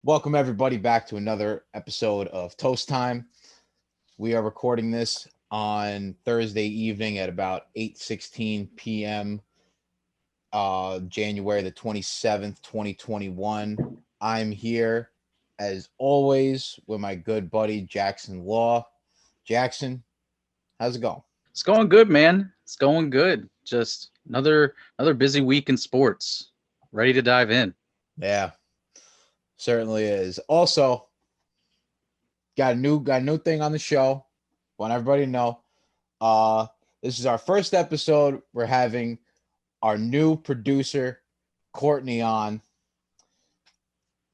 Welcome everybody back to another episode of Toast Time. We are recording this on Thursday evening at about 8:16 p.m. January the 27th, 2021. I'm here as always with my good buddy Jackson Law. Jackson, how's it going? It's going good, man. It's going good. Just another busy week in sports. Ready to dive in. Yeah, certainly is. Also, got a new thing on the show. Want everybody to know. Uh this is our first episode. We're having our new producer, Courtney, on.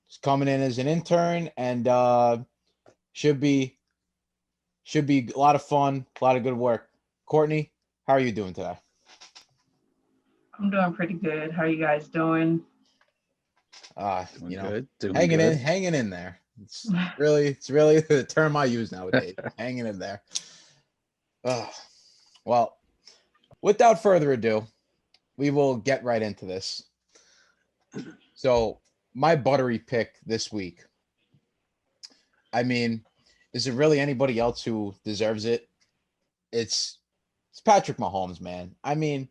She's coming in as an intern and should be should be a lot of fun, a lot of good work. Courtney, how are you doing today? I'm doing pretty good. How you guys doing? Doing You know, good. Doing good. hanging in there. It's really the term I use nowadays. Hanging in there. Well, without further ado, we will get right into this. So, my buttery pick this week. I mean, is it really anybody else who deserves it? It's Patrick Mahomes, man. I mean,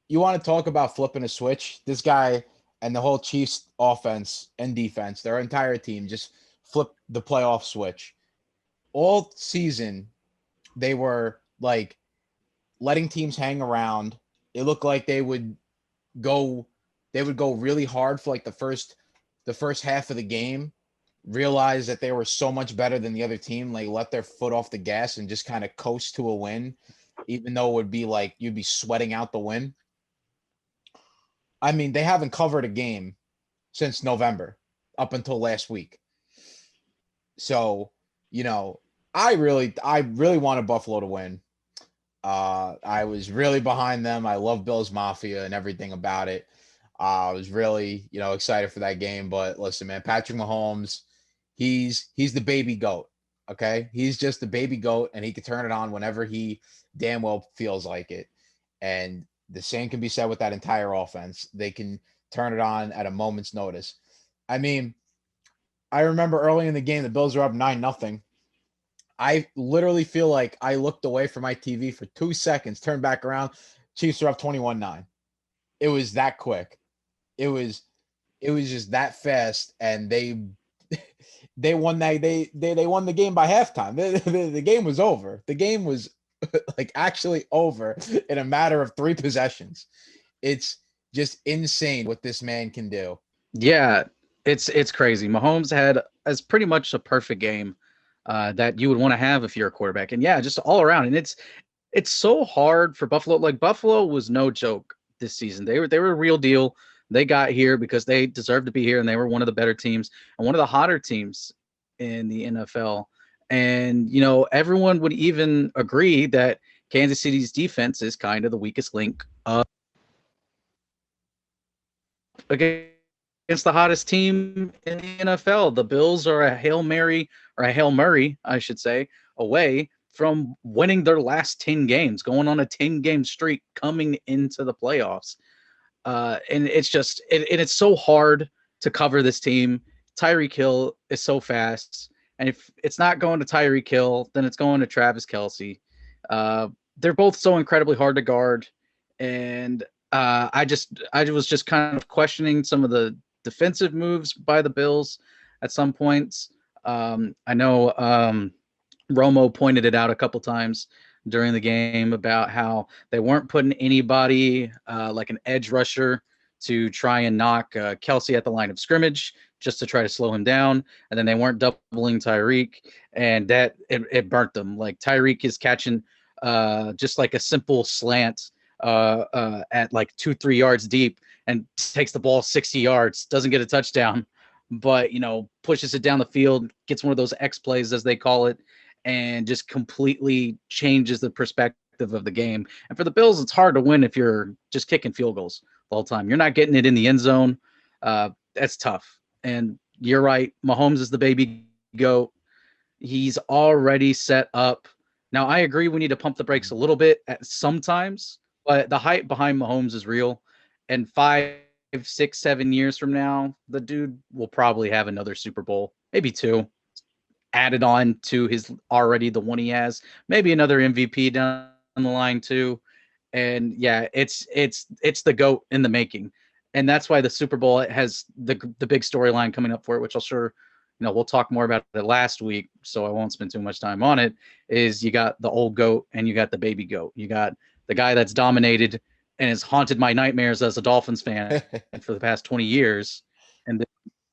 you want to talk about flipping a switch? This guy and the whole Chiefs offense and defense, their entire team just flipped the playoff switch. All season, they were like letting teams hang around. It looked like go they would go really hard for like the first half of the game, realize that they were so much better than the other team, like let their foot off the gas and just kind of coast to a win, even though it would be like you'd be sweating out the win. I mean, they haven't covered a game since November up until last week. So, I really wanted Buffalo to win. I was really behind them. I love Bills Mafia and everything about it. I was really, excited for that game. But listen, man, Patrick Mahomes, he's the baby goat. Okay, he's just the baby goat, and he can turn it on whenever he damn well feels like it. And the same can be said with that entire offense. They can turn it on at a moment's notice. I mean, I remember early in the game, the Bills were up 9-0. I literally feel like I looked away from my TV for 2 seconds, turned back around. Chiefs are up 21-9. It was that quick. It was just that fast, and they won that they won the game by halftime. The game was over. The game was like actually over in a matter of 3 possessions. It's just insane what this man can do. Yeah, it's crazy. Mahomes had as pretty much a perfect game that you would want to have if you're a quarterback. And yeah, just all around. And it's so hard for Buffalo. Like Buffalo was no joke this season. They were a real deal. They got here because they deserved to be here, and they were one of the better teams and one of the hotter teams in the NFL. And everyone would even agree that Kansas City's defense is kind of the weakest link up against the hottest team in the NFL. The Bills are a Hail Mary, or a Hail Murray, I should say, away from winning their last 10 games, going on a 10-game streak coming into the playoffs. And it's so hard to cover this team. Tyreek Hill is so fast. And if it's not going to Tyreek Hill, then it's going to Travis Kelce. They're both so incredibly hard to guard. And I was just kind of questioning some of the defensive moves by the Bills at some points. I know Romo pointed it out a couple times during the game about how they weren't putting anybody like an edge rusher to try and knock Kelce at the line of scrimmage just to try to slow him down. And then they weren't doubling Tyreek, and that it burnt them. Like Tyreek is catching just like a simple slant at like 2-3 yards deep and takes the ball 60 yards, doesn't get a touchdown, but pushes it down the field, gets one of those X plays as they call it, and just completely changes the perspective of the game. And for the Bills, it's hard to win if you're just kicking field goals the whole time. You're not getting it in the end zone. That's tough. And you're right. Mahomes is the baby goat. He's already set up. Now, I agree we need to pump the brakes a little bit at sometimes, but the hype behind Mahomes is real. And 5 6, 7 years from now, the dude will probably have another Super Bowl, maybe 2, added on to his already the one he has, maybe another MVP down the line too. And yeah, it's the GOAT in the making. And that's why the Super Bowl has the big storyline coming up for it, which I'll sure, we'll talk more about it last week, so I won't spend too much time on it, is you got the old GOAT and you got the baby GOAT. You got the guy that's dominated and has haunted my nightmares as a Dolphins fan for the past 20 years. And then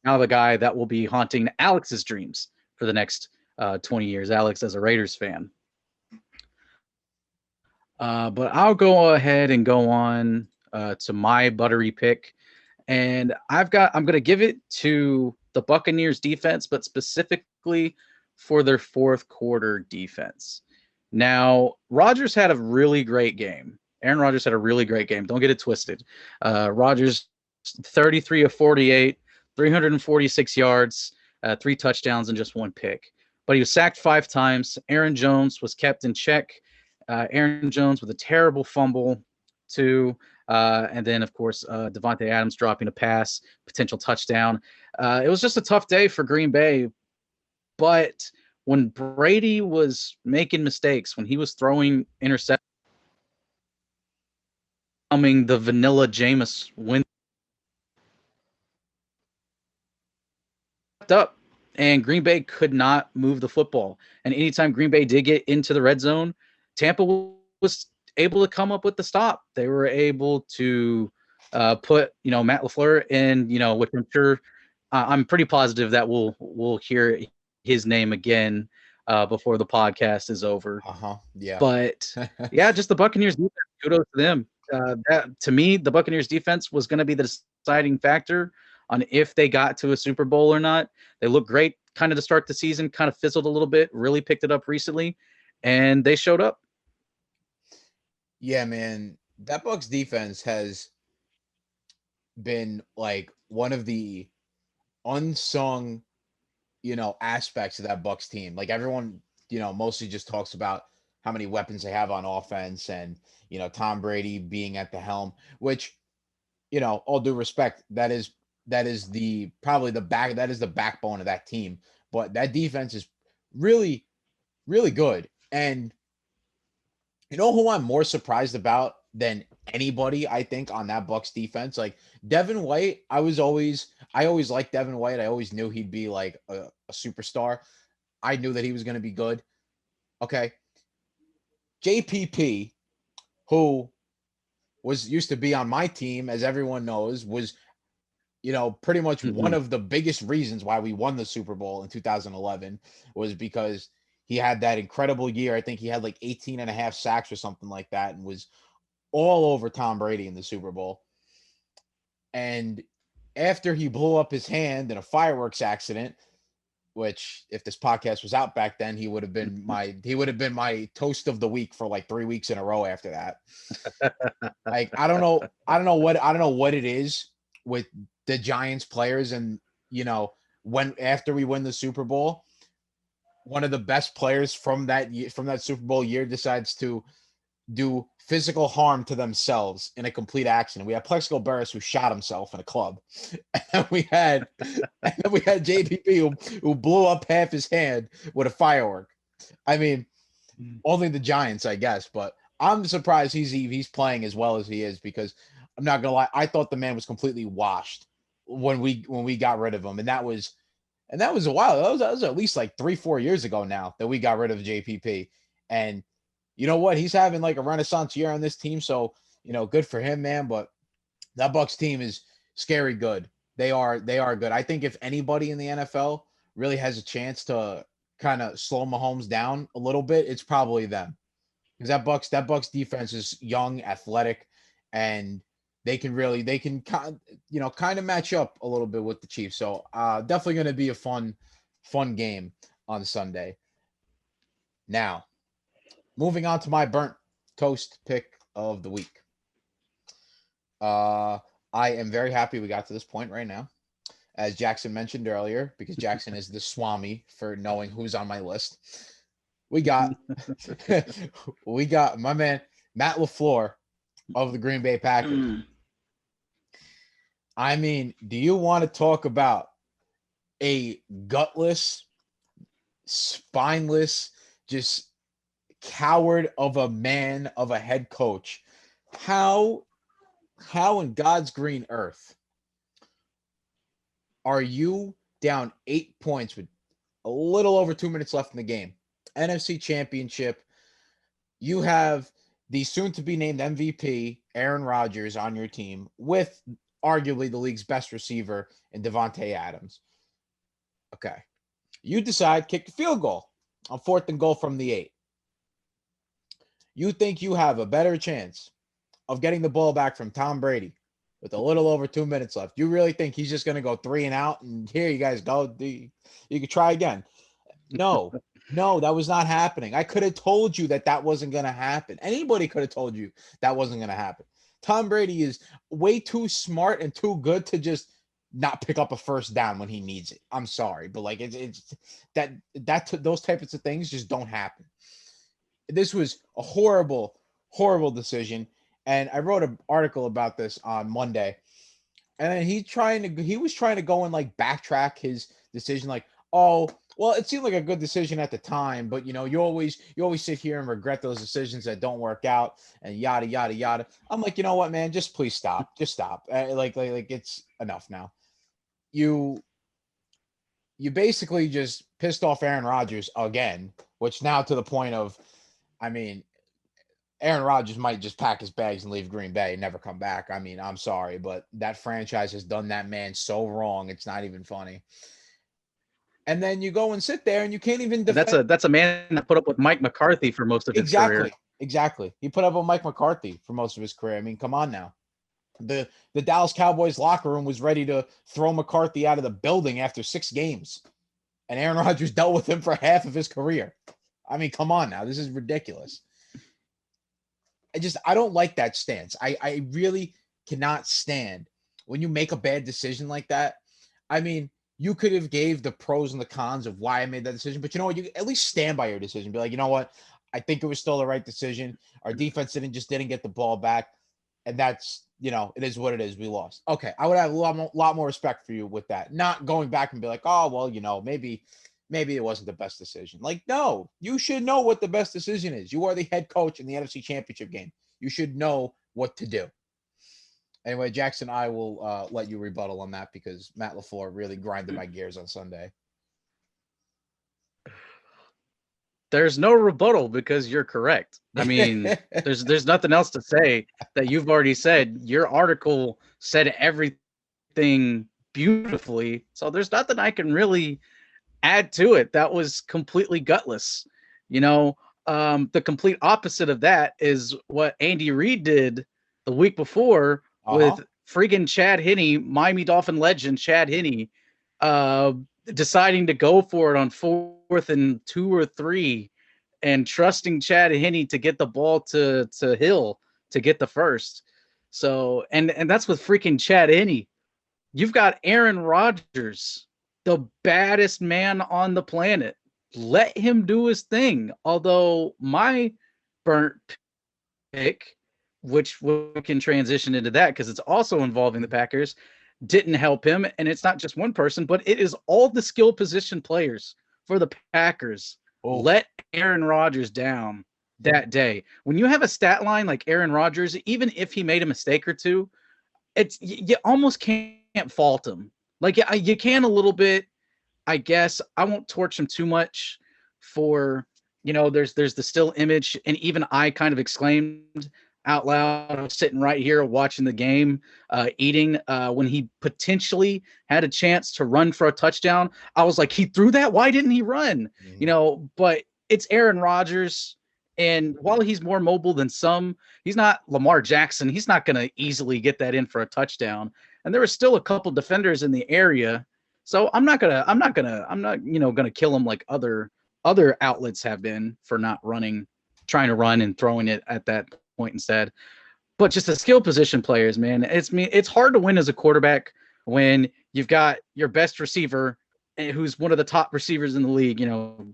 now the guy that will be haunting Alex's dreams for the next 20 years, Alex as a Raiders fan. But I'll go ahead and go on to my buttery pick. And I'm going to give it to the Buccaneers defense, but specifically for their fourth quarter defense. Now, Rodgers had a really great game. Aaron Rodgers had a really great game. Don't get it twisted. Rodgers, 33 of 48, 346 yards, 3 touchdowns, and just 1 pick. But he was sacked 5 times. Aaron Jones was kept in check. Aaron Jones with a terrible fumble, too. And then, of course, Devontae Adams dropping a pass, potential touchdown. It was just a tough day for Green Bay. But when Brady was making mistakes, when he was throwing interceptions, coming the vanilla Jameis win up, and Green Bay could not move the football. And anytime Green Bay did get into the red zone, Tampa was able to come up with the stop. They were able to put, Matt LaFleur in, which I'm sure I'm pretty positive that we'll hear his name again before the podcast is over. Yeah. But yeah, just the Buccaneers defense. Kudos to them. To me, the Buccaneers defense was going to be the deciding factor on if they got to a Super Bowl or not. They looked great kind of to start the season, kind of fizzled a little bit, really picked it up recently, and they showed up. Yeah, man, that Bucs defense has been like one of the unsung, aspects of that Bucs team. Like everyone, mostly just talks about how many weapons they have on offense and, Tom Brady being at the helm, which, all due respect, that is the backbone of that team. But that defense is really, really good. And you know who I'm more surprised about than anybody, I think, on that Bucs defense? Like Devin White, I always liked Devin White. I always knew he'd be like a superstar. I knew that he was going to be good. Okay. JPP, who used to be on my team, as everyone knows, was, pretty much one of the biggest reasons why we won the Super Bowl in 2011 was because he had that incredible year. I think he had like 18 and a half sacks or something like that and was all over Tom Brady in the Super Bowl. And after he blew up his hand in a fireworks accident, which if this podcast was out back then, he would have been my toast of the week for like 3 weeks in a row after that. Like, I don't know what it is with the Giants players. And, after we win the Super Bowl, one of the best players from that Super Bowl year decides to do physical harm to themselves in a complete accident. We had Plexico Burress who shot himself in a club, and we had JPP who blew up half his hand with a firework. I mean, only the Giants, I guess, but I'm surprised he's playing as well as he is, because I'm not gonna lie, I thought the man was completely washed when we got rid of him, and that was a while. That was at least like 3-4 years ago now that we got rid of JPP. And you know what? He's having like a renaissance year on this team. So, good for him, man. But that Bucs team is scary good. They are good. I think if anybody in the NFL really has a chance to kind of slow Mahomes down a little bit, it's probably them. Because that Bucs defense is young, athletic, and they can kind of match up a little bit with the Chiefs. So definitely going to be a fun game on Sunday. Now, moving on to my burnt toast pick of the week. I am very happy we got to this point right now, as Jackson mentioned earlier, because Jackson is the Swami for knowing who's on my list. We got my man Matt LaFleur of the Green Bay Packers. I mean, do you want to talk about a gutless, spineless, just coward of a man, of a head coach? How in God's green earth are you down 8 points with a little over 2 minutes left in the game? NFC Championship. You have the soon to be named MVP, Aaron Rodgers, on your team with arguably the league's best receiver in Devontae Adams. Okay. You decide kick the field goal on 4th and goal from the 8. You think you have a better chance of getting the ball back from Tom Brady with a little over 2 minutes left? You really think he's just going to go 3 and out and here you guys go? You could try again. No, that was not happening. I could have told you that wasn't going to happen. Anybody could have told you that wasn't going to happen. Tom Brady is way too smart and too good to just not pick up a first down when he needs it. I'm sorry, but like it's those types of things just don't happen. This was a horrible decision. And I wrote an article about this on Monday. And then he was trying to go and like backtrack his decision, like, oh, well, it seemed like a good decision at the time, but you always sit here and regret those decisions that don't work out and yada yada yada. I'm like, you know what, man, just please stop. Just stop. Like it's enough now. You basically just pissed off Aaron Rodgers again, which now to the point of, I mean, Aaron Rodgers might just pack his bags and leave Green Bay and never come back. I mean, I'm sorry, but that franchise has done that man so wrong. It's not even funny. And then you go and sit there and you can't even defend. That's a man that put up with Mike McCarthy for most of his career. Exactly. He put up with Mike McCarthy for most of his career. I mean, come on now. The Dallas Cowboys locker room was ready to throw McCarthy out of the building after 6 games. And Aaron Rodgers dealt with him for half of his career. I mean, come on now. This is ridiculous. I don't like that stance. I really cannot stand when you make a bad decision like that. I mean, you could have gave the pros and the cons of why I made that decision, but you know what? You at least stand by your decision. Be like, you know what? I think it was still the right decision. Our defense didn't get the ball back. And that's, it is what it is. We lost. Okay. I would have a lot more respect for you with that. Not going back and be like, oh, well, maybe it wasn't the best decision. Like, no, you should know what the best decision is. You are the head coach in the NFC Championship game. You should know what to do. Anyway, Jackson, I will let you rebuttal on that because Matt LaFleur really grinded my gears on Sunday. There's no rebuttal because you're correct. I mean, there's nothing else to say that you've already said. Your article said everything beautifully, so there's nothing I can really add to it. That was completely gutless. The complete opposite of that is what Andy Reid did the week before with friggin' Chad Henne, Miami Dolphin legend Chad Henne, deciding to go for it on 4th and 2 or 3 and trusting Chad Henne to get the ball to Hill to get the first. So, and that's with freaking Chad Henne. You've got Aaron Rodgers, the baddest man on the planet. Let him do his thing. Although my burnt pick, which we can transition into that because it's also involving the Packers, didn't help him. And it's not just one person, but it is all the skill position players for the Packers. Let Aaron Rodgers down that day. When you have a stat line like Aaron Rodgers, even if he made a mistake or two, you almost can't fault him. Like you can a little bit, I guess. I won't torch him too much for, there's the still image. And even I kind of exclaimed out loud. I was sitting right here watching the game, eating when he potentially had a chance to run for a touchdown. I was like, he threw that? Why didn't he run? Mm-hmm. But it's Aaron Rodgers. And while he's more mobile than some, he's not Lamar Jackson. He's not going to easily get that in for a touchdown. And there were still a couple defenders in the area. So I'm not gonna kill him like other outlets have been for not trying to run and throwing it at that point instead. But just the skill position players, man, it's hard to win as a quarterback when you've got your best receiver who's one of the top receivers in the league,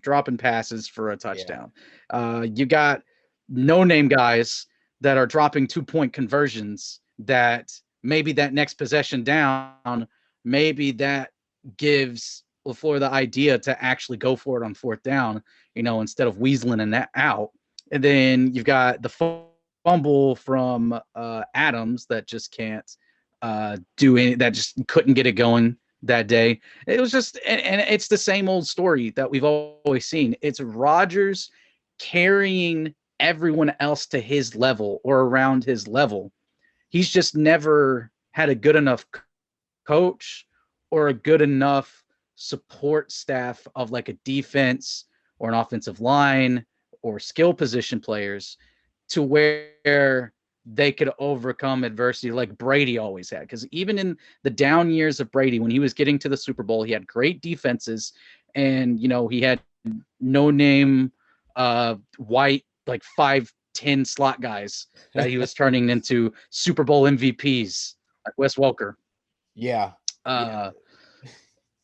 dropping passes for a touchdown. Yeah. You got no-name guys that are dropping 2-point conversions that maybe that next possession down, maybe that gives LaFleur the idea to actually go for it on fourth down, instead of weaseling and that out. And then you've got the fumble from Adams that just can't do any, that just couldn't get it going that day. It was just, and it's the same old story that we've always seen. It's Rodgers carrying everyone else to his level or around his level. He's just never had a good enough coach or a good enough support staff of like a defense or an offensive line or skill position players to where they could overcome adversity like Brady always had. Because even in the down years of Brady, when he was getting to the Super Bowl, he had great defenses, and he had no name white like 5'10" slot guys that he was turning into Super Bowl MVPs like Wes Welker. Yeah. And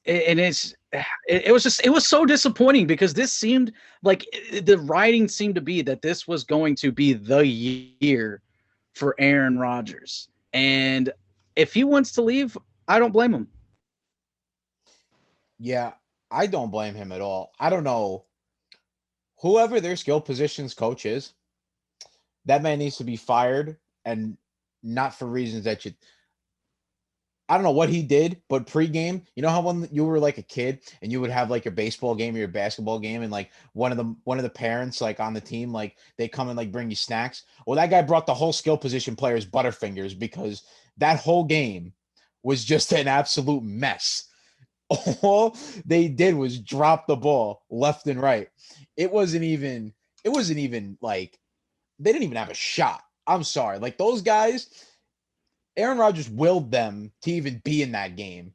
it was so disappointing because this seemed like the writing seemed to be that this was going to be the year for Aaron Rodgers. And if he wants to leave, I don't blame him. Yeah, I don't blame him at all. I don't know. Whoever their skill positions coach is, that man needs to be fired, and not for reasons that I don't know what he did, but pregame, you know how when you were like a kid and you would have like your baseball game or your basketball game, and like one of the parents like on the team, like they come and like bring you snacks. Well, that guy brought the whole skill position players Butterfingers because that whole game was just an absolute mess. All they did was drop the ball left and right. It wasn't even like they didn't even have a shot. I'm sorry. Like those guys, Aaron Rodgers willed them to even be in that game.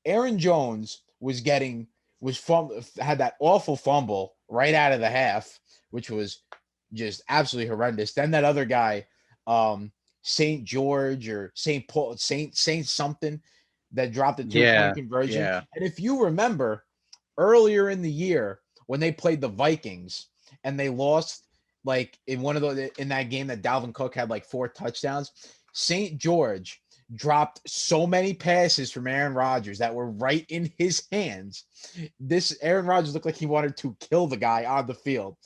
Aaron Jones had that awful fumble right out of the half, which was just absolutely horrendous. Then that other guy, St. George or St. Paul, Saint something, that dropped the 2-point conversion. Yeah. And if you remember earlier in the year when they played the Vikings and they lost, like in that game that Dalvin Cook had like 4 touchdowns, St. George dropped so many passes from Aaron Rodgers that were right in his hands. This Aaron Rodgers looked like he wanted to kill the guy on the field.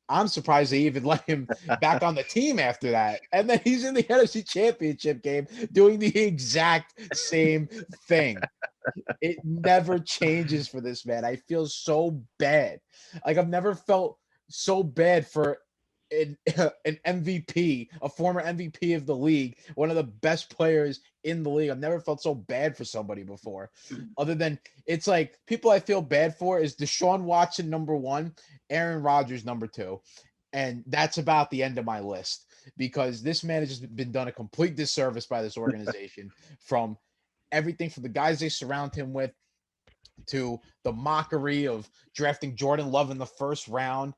I'm surprised they even let him back on the team after that. And then he's in the NFC Championship game doing the exact same thing. It never changes for this man. I feel so bad. Like I've never felt so bad for an MVP, a former MVP of the league, one of the best players in the league. I've never felt so bad for somebody before. Other than it's like people I feel bad for is Deshaun Watson #1, Aaron Rodgers #2. And that's about the end of my list because this man has just been done a complete disservice by this organization from everything from the guys they surround him with to the mockery of drafting Jordan Love in the first round,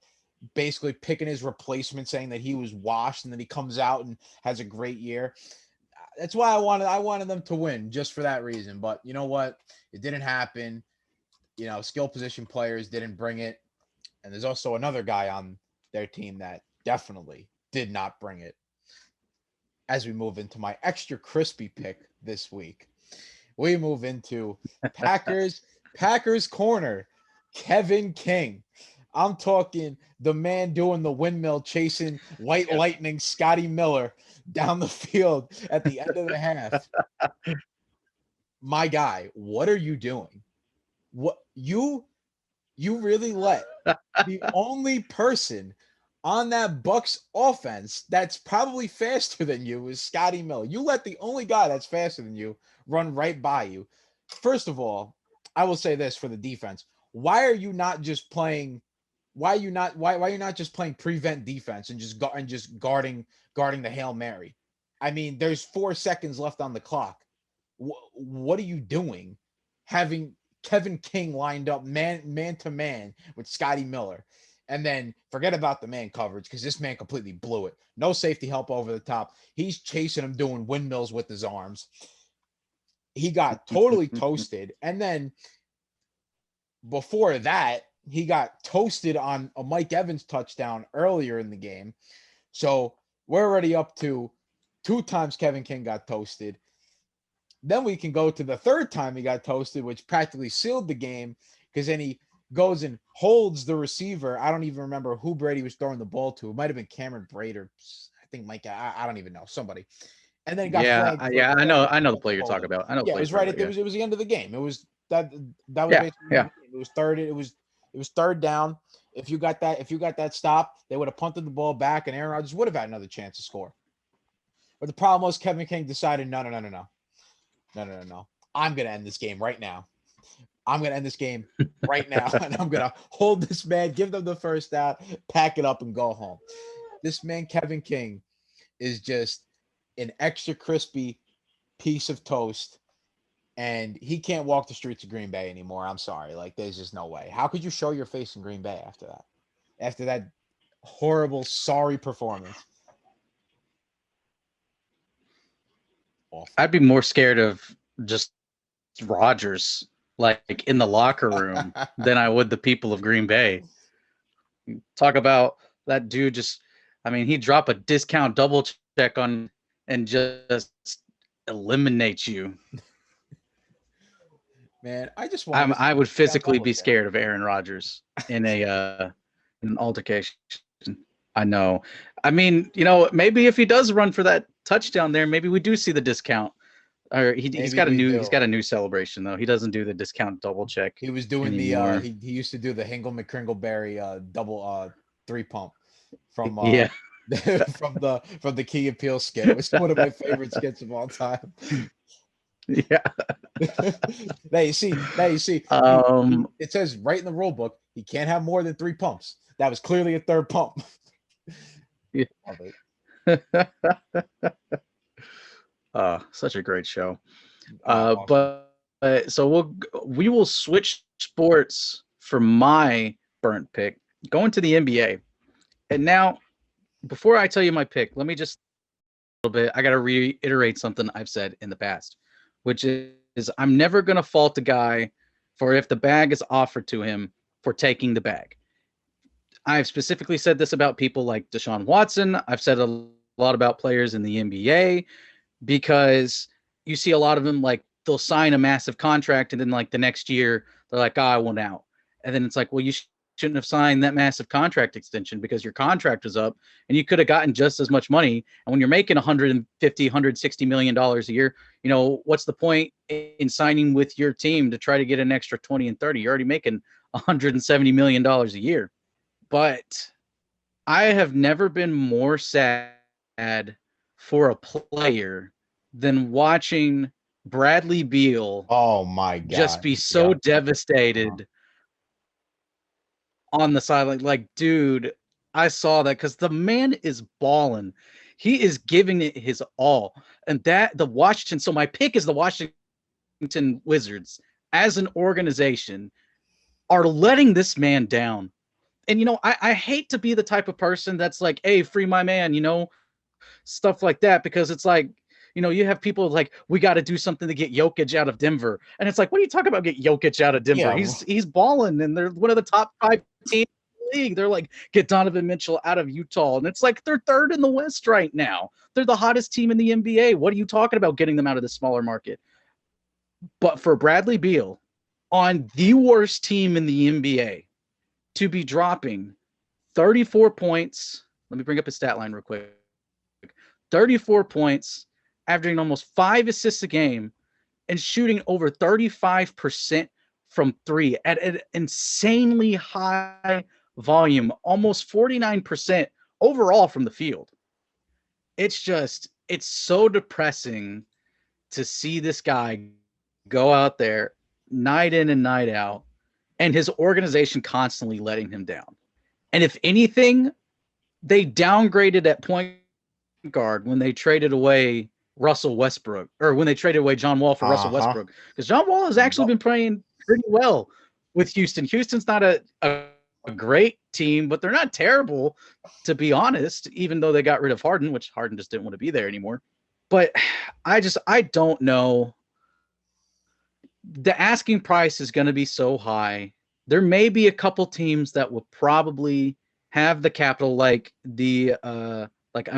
basically picking his replacement, saying that he was washed, and then he comes out and has a great year. That's why I wanted them to win just for that reason. But you know what? It didn't happen. Skill position players didn't bring it. And there's also another guy on their team that definitely did not bring it. As we move into my extra crispy pick this week, we move into Packers corner, Kevin King. I'm talking the man doing the windmill, chasing white lightning, Scotty Miller down the field at the end of the half. My guy, what are you doing? What you really let the only person on that Bucs offense that's probably faster than you is Scotty Miller. You let the only guy that's faster than you run right by you. First of all, I will say this for the defense. Why are you not just playing why are you not just playing prevent defense and just guarding the Hail Mary? I mean, there's 4 seconds left on the clock. What are you doing having Kevin King lined up man to man with Scotty Miller? And then forget about the man coverage because this man completely blew it. No safety help over the top. He's chasing him, doing windmills with his arms. He got totally toasted. And then before that, he got toasted on a Mike Evans touchdown earlier in the game. So we're already up to 2 times Kevin King got toasted. Then we can go to the third time he got toasted, which practically sealed the game because then he goes and holds the receiver. I don't even remember who Brady was throwing the ball to. It might have been Cameron Braid or I think Mike. I don't even know, somebody. And then he got flagged. I know the play you're talking about. I know. Yeah, it was right at it was the end of the game. It was that was basically yeah. It was third. It was third down. If you got that stop, they would have punted the ball back, and Aaron Rodgers would have had another chance to score. But the problem was Kevin King decided, no. I'm gonna end this game right now. I'm gonna end this game right now, and I'm gonna hold this man, give them the first out, pack it up, and go home. This man, Kevin King, is just an extra crispy piece of toast, and he can't walk the streets of Green Bay anymore. I'm sorry. Like, there's just no way. How could you show your face in Green Bay after that? After that horrible, sorry performance? Awful. I'd be more scared of just Rodgers, like in the locker room, than I would the people of Green Bay. Talk about that dude he'd drop a discount double check on and just eliminate you. Man, I would physically be scared of Aaron Rodgers in an altercation. I know. I mean, maybe if he does run for that touchdown there, maybe we do see the discount. Or he's got a new celebration though. He doesn't do the discount double check. He was doing anymore. he used to do the Hingle McCringleberry double three pump from from the Key and Peele skit. It was one of my favorite skits of all time. Yeah. Now you see. It says right in the rule book he can't have more than 3 pumps. That was clearly a third pump. Yeah. Such a great show. Awesome. But so we will switch sports for my burnt pick, going to the NBA. And now, before I tell you my pick, let me just a little bit. I got to reiterate something I've said in the past, which is I'm never going to fault the guy for if the bag is offered to him for taking the bag. I've specifically said this about people like Deshaun Watson. I've said a lot about players in the NBA because you see a lot of them, like, they'll sign a massive contract and then, like, the next year they're like, I want out. And then it's like, well, you shouldn't have signed that massive contract extension because your contract was up and you could have gotten just as much money. And when you're making $150, $160 million a year, what's the point in signing with your team to try to get an extra 20 and 30? You're already making $170 million a year. But I have never been more sad for a player than watching Bradley Beal just be so devastated on the sideline. Like, dude, I saw that because the man is balling. He is giving it his all. And so my pick is the Washington Wizards as an organization are letting this man down. And, I hate to be the type of person that's like, hey, free my man, stuff like that, because it's like, you have people like, we got to do something to get Jokic out of Denver. And it's like, what are you talking about, get Jokic out of Denver? Yeah, he's balling, and they're one of the top 5 teams in the league. They're like, get Donovan Mitchell out of Utah. And it's like, they're third in the West right now. They're the hottest team in the NBA. What are you talking about getting them out of the smaller market? But for Bradley Beal, on the worst team in the NBA, to be dropping 34 points. Let me bring up his stat line real quick. 34 points, averaging almost 5 assists a game, and shooting over 35% from 3 at an insanely high volume, almost 49% overall from the field. It's so depressing to see this guy go out there night in and night out, and his organization constantly letting him down. And if anything, they downgraded at point guard when they traded away Russell Westbrook, or when they traded away John Wall for Russell Westbrook, because John Wall has actually been playing pretty well with Houston. Houston's not a great team, but they're not terrible, to be honest, even though they got rid of Harden, which Harden just didn't want to be there anymore. But I don't know. The asking price is going to be so high. There may be a couple teams that will probably have the capital, like I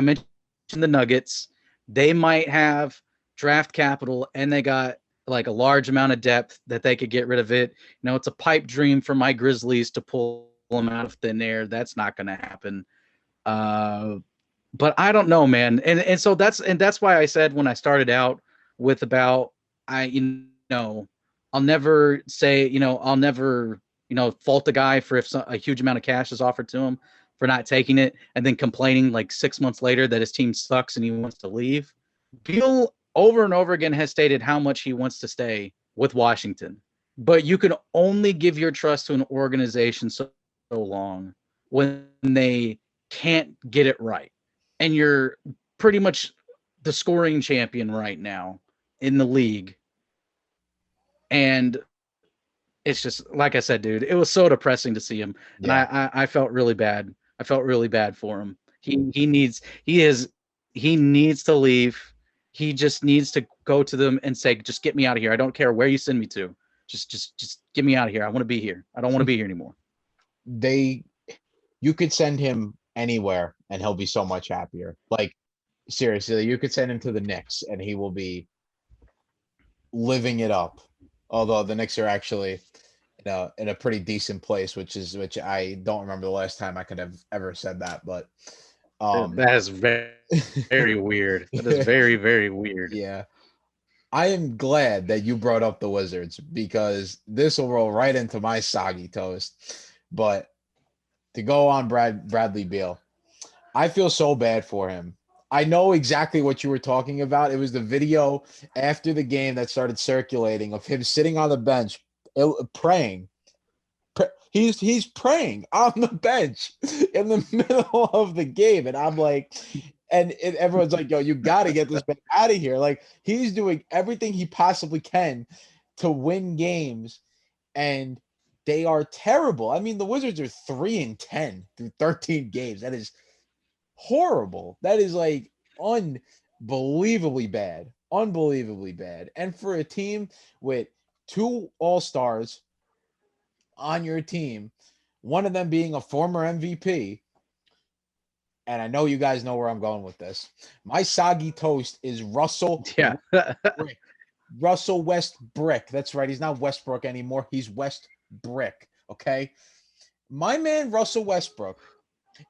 mentioned, the Nuggets. They might have draft capital and they got like a large amount of depth that they could get rid of it. It's a pipe dream for my Grizzlies to pull them out of thin air. That's not going to happen. But I don't know, man. And so that's why I said when I started out with about I'll never say, I'll never, fault the guy for if a huge amount of cash is offered to him for not taking it and then complaining like 6 months later that his team sucks and he wants to leave. Beal over and over again has stated how much he wants to stay with Washington, but you can only give your trust to an organization so long when they can't get it right. And you're pretty much the scoring champion right now in the league. And it's just, like I said, dude, it was so depressing to see him. And I felt really bad. I felt really bad for him. He needs to leave. He just needs to go to them and say, just get me out of here. I don't care where you send me to. Just get me out of here. I want to be here. I don't want to be here anymore. You could send him anywhere and he'll be so much happier. Like, seriously, you could send him to the Knicks and he will be living it up. Although the Knicks are actually, in a pretty decent place, which I don't remember the last time I could have ever said that. But that is very, very weird. That is very, very weird. Yeah. I am glad that you brought up the Wizards because this will roll right into my soggy toast. But to go on Bradley Beal, I feel so bad for him. I know exactly what you were talking about. It was the video after the game that started circulating of him sitting on the bench praying. He's praying on the bench in the middle of the game. And I'm like, and everyone's like, yo, you got to get this man out of here. Like, he's doing everything he possibly can to win games. And they are terrible. I mean, the Wizards are 3-10 through 13 games. That is horrible. That is like unbelievably bad. Unbelievably bad. And for a team with 2 all-stars on your team, one of them being a former MVP, and I know you guys know where I'm going with this. My soggy toast is Russell. Yeah. Russell Westbrook. That's right. He's not Westbrook anymore. He's Westbrook. Okay. My man, Russell Westbrook,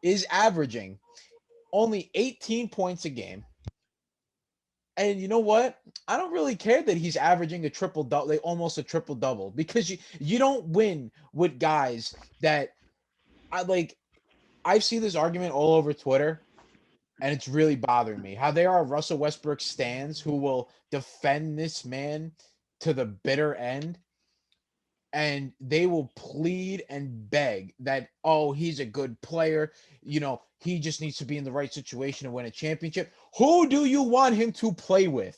is averaging only 18 points a game. And you know what? I don't really care that he's averaging a triple-double, like almost a triple-double, because you don't win with guys that I've seen this argument all over Twitter, and it's really bothering me how there are Russell Westbrook stans who will defend this man to the bitter end. And they will plead and beg that, oh, he's a good player. He just needs to be in the right situation to win a championship. Who do you want him to play with?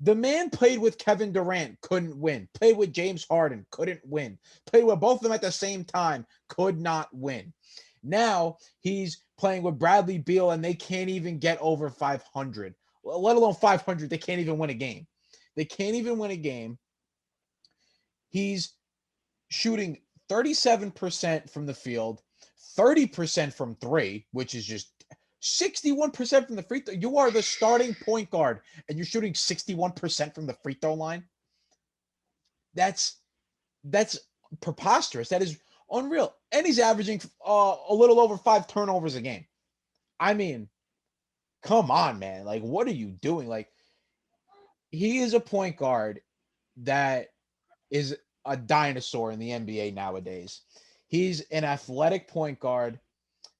The man played with Kevin Durant, couldn't win. Played with James Harden, couldn't win. Played with both of them at the same time, could not win. Now he's playing with Bradley Beal, and they can't even get over 500, let alone 500. They can't even win a game. They can't even win a game. He's shooting 37% from the field, 30% from 3, which is just 61% from the free throw. You are the starting point guard, and you're shooting 61% from the free throw line. That's preposterous. That is unreal. And he's averaging a little over 5 turnovers a game. I mean, come on, man. Like, what are you doing? Like, he is a point guard that is a dinosaur in the NBA nowadays. He's an athletic point guard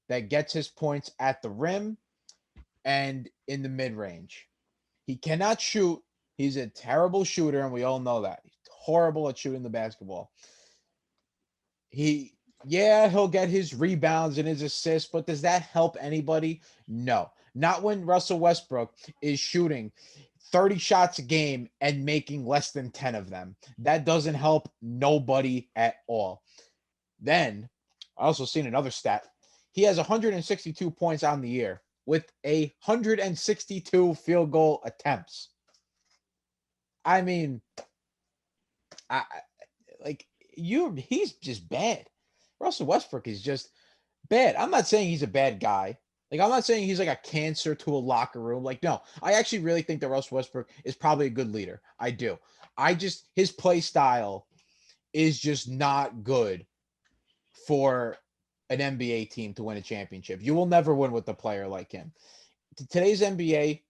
that gets his points at the rim and in the mid-range. He cannot shoot. He's a terrible shooter, and we all know that. He's horrible at shooting the basketball. He'll get his rebounds and his assists, but does that help anybody? No. Not when Russell Westbrook is shooting 30 shots a game and making less than 10 of them. That doesn't help nobody at all. Then, I also seen another stat. He has 162 points on the year with 162 field goal attempts. I mean, he's just bad. Russell Westbrook is just bad. I'm not saying he's a bad guy. Like, I'm not saying he's like a cancer to a locker room. Like, no, I actually really think that Russell Westbrook is probably a good leader. I do. His play style is just not good for an NBA team to win a championship. You will never win with a player like him. Today's NBA,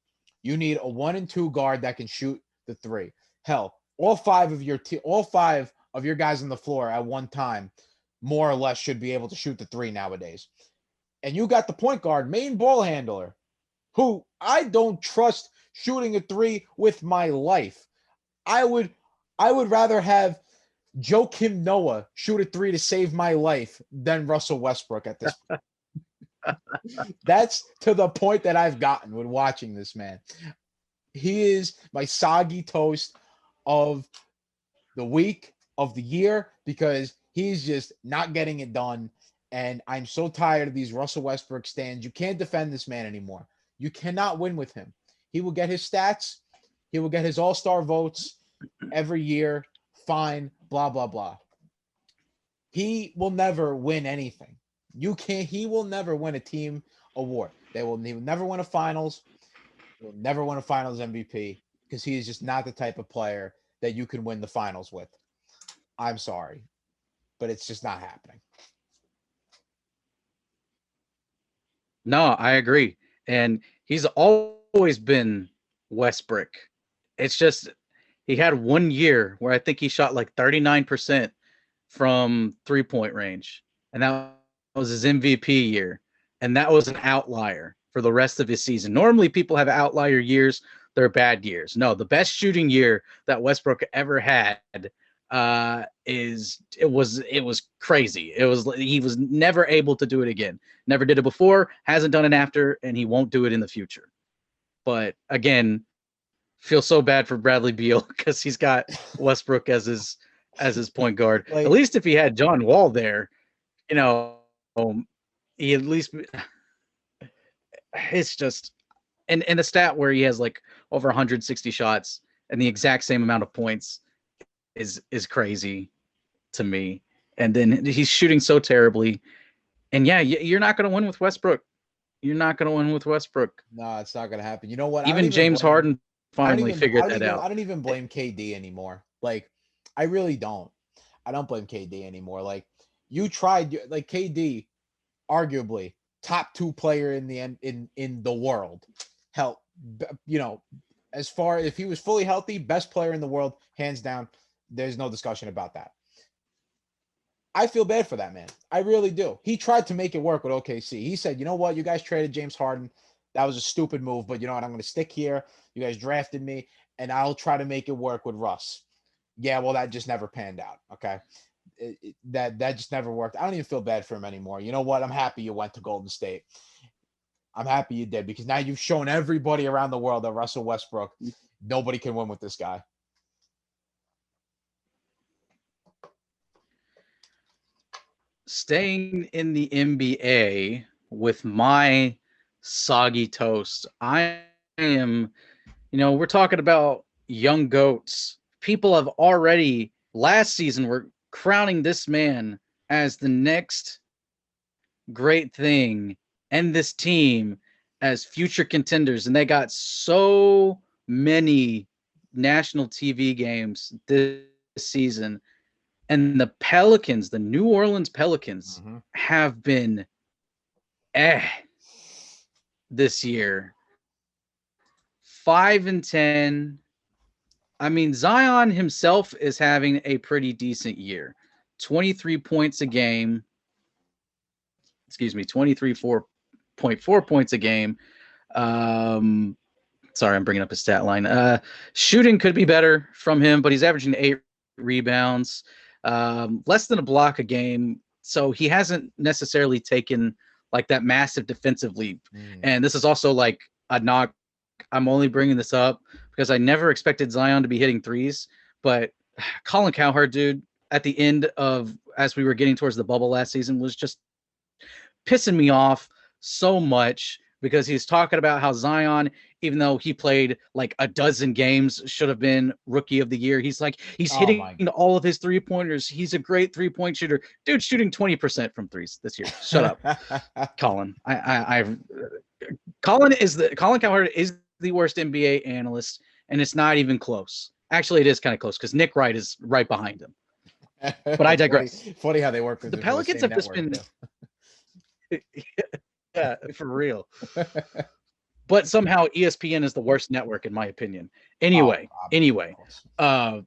you need a 1 and 2 guard that can shoot the three. Hell, all five of your guys on the floor at one time, more or less, should be able to shoot the three nowadays. And you got the point guard, main ball handler, who I don't trust shooting a three with my life. I would rather have Joakim Noah shoot a three to save my life than Russell Westbrook at this point. That's to the point that I've gotten with watching this man. He is my soggy toast of the week, of the year, because he's just not getting it done. And I'm so tired of these Russell Westbrook stands. You can't defend this man anymore. You cannot win with him. He will get his stats. He will get his all-star votes every year. Fine, blah, blah, blah. He will never win anything. He will never win a team award. He will never win a finals. He will never win a finals MVP because he is just not the type of player that you can win the finals with. I'm sorry, but it's just not happening. No, I agree. And he's always been Westbrook. It's just he had 1 year where I think he shot like 39% from three-point range. And that was his MVP year. And that was an outlier for the rest of his season. Normally people have outlier years. They're bad years. No, the best shooting year that Westbrook ever had it was crazy. He was never able to do it again. Never did it before, hasn't done it after, and he won't do it in the future. But again, feel so bad for Bradley Beal because he's got Westbrook as his point guard. Like, at least if he had John Wall there, he at least it's just and a stat where he has like over 160 shots and the exact same amount of points is crazy to me. And then he's shooting so terribly. And yeah, you're not going to win with Westbrook. You're not going to win with Westbrook. No, it's not going to happen. You know what? Even James Harden finally figured that out. I don't even blame KD anymore. Like, I really don't. I don't blame KD anymore. Like, you tried, like KD, arguably top 2 player in the world. Hell, as far if he was fully healthy, best player in the world, hands down. There's no discussion about that. I feel bad for that man. I really do. He tried to make it work with OKC. He said, you know what? You guys traded James Harden. That was a stupid move, but you know what? I'm going to stick here. You guys drafted me, and I'll try to make it work with Russ. Yeah, well, that just never panned out, okay? That just never worked. I don't even feel bad for him anymore. You know what? I'm happy you went to Golden State. I'm happy you did because now you've shown everybody around the world that Russell Westbrook, nobody can win with this guy. Staying in the NBA with my soggy toast, I am, we're talking about young goats. People have already, last season, were crowning this man as the next great thing and this team as future contenders. And they got so many national TV games this season. And the Pelicans, the New Orleans Pelicans, have been this year. 5-10. I mean, Zion himself is having a pretty decent year. 23 points a game. 23.4 points a game. Sorry, I'm bringing up his stat line. Shooting could be better from him, but he's averaging 8 rebounds. Less than a block a game, so he hasn't necessarily taken like that massive defensive leap. And this is also like a knock. I'm only bringing this up because I never expected Zion to be hitting threes, but Colin Cowherd, dude, at the end of as we were getting towards the bubble last season was just pissing me off so much. because he's talking about how Zion, even though he played like a dozen games, should have been rookie of the year. He's like, he's hitting all of his 3-pointers. He's a great 3-point shooter. Dude, shooting 20% from threes this year. Shut up, Colin. Colin Cowherd is the worst NBA analyst, and it's not even close. Actually, it is kind of close because Nick Wright is right behind him. But I digress. Funny how they work with the Pelicans have just been yeah, for real. But somehow ESPN is the worst network in my opinion. Anyway, Van